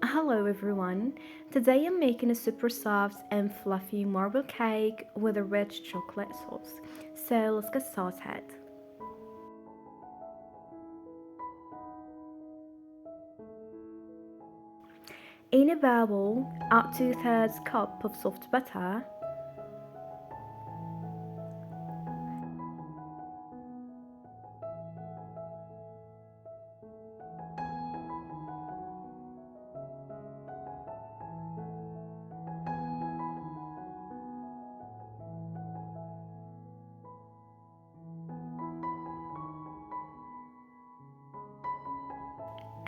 Hello everyone. Today I'm making a super soft and fluffy marble cake with a rich chocolate sauce. So let's get started. In a bowl, add 2/3 cup of soft butter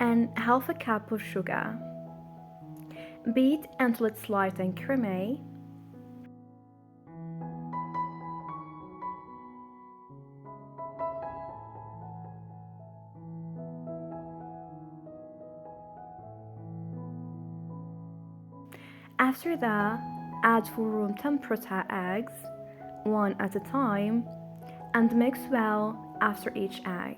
and half a cup of sugar. Beat until it's light and creamy. After that, add 4 room temperature eggs, one at a time, and mix well after each egg.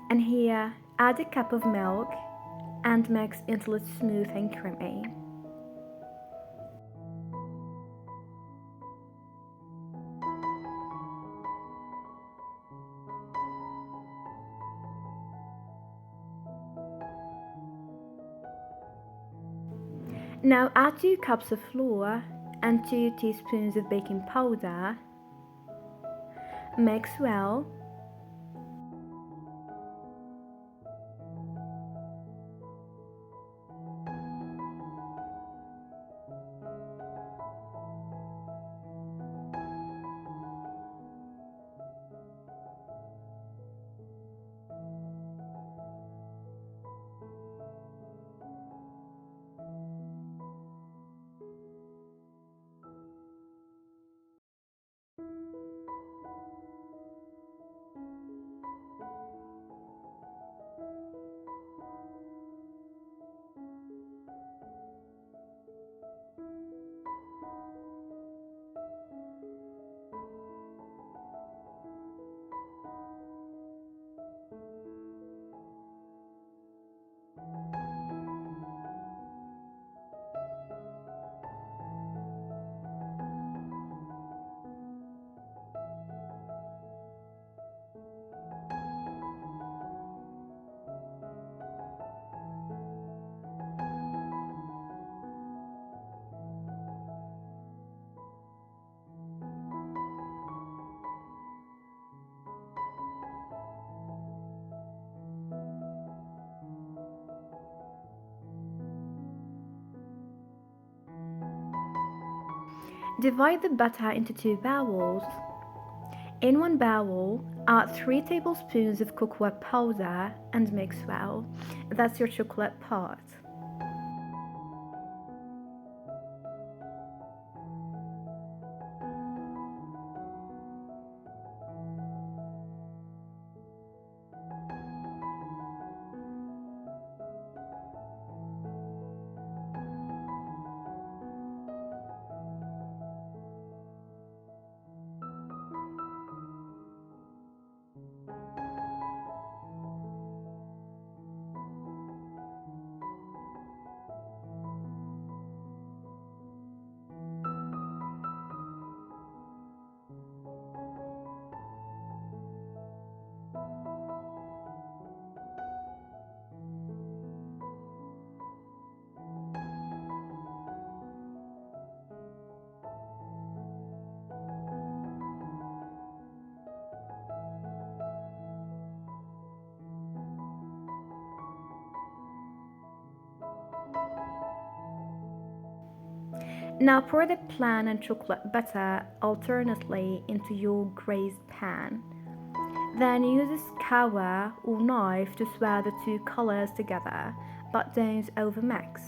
And here, add a cup of milk and mix until it's smooth and creamy. Now add 2 cups of flour and 2 teaspoons of baking powder. Mix well. Divide the batter into 2 bowls. In one bowl, add 3 tablespoons of cocoa powder and mix well. That's your chocolate part. Now pour the plain and chocolate butter alternately into your glazed pan. Then use a skewer or knife to swirl the two colors together, but don't overmix.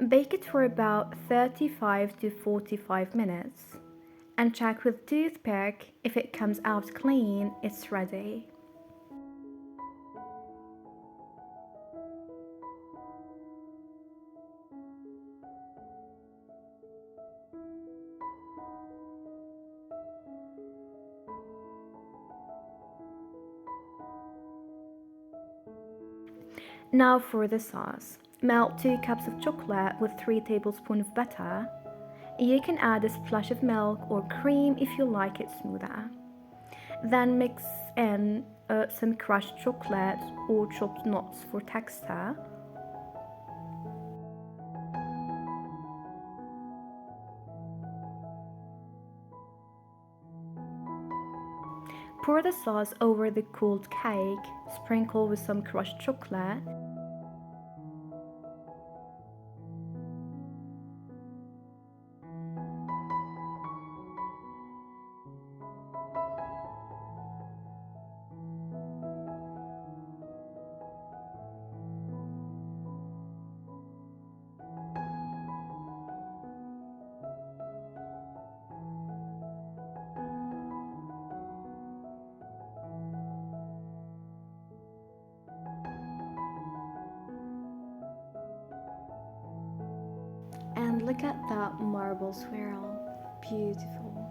Bake it for about 35 to 45 minutes and check with toothpick. If it comes out clean, it's ready. Now for the sauce. Melt 2 cups of chocolate with 3 tablespoons of butter. You can add a splash of milk or cream if you like it smoother. Then mix in some crushed chocolate or chopped nuts for texture. Pour the sauce over the cooled cake, sprinkle with some crushed chocolate. And look at that marble swirl. Beautiful.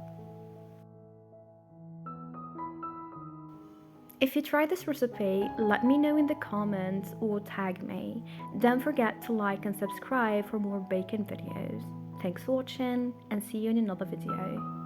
If you try this recipe, let me know in the comments or tag me. Don't forget to like and subscribe for more baking videos. Thanks for watching and see you in another video.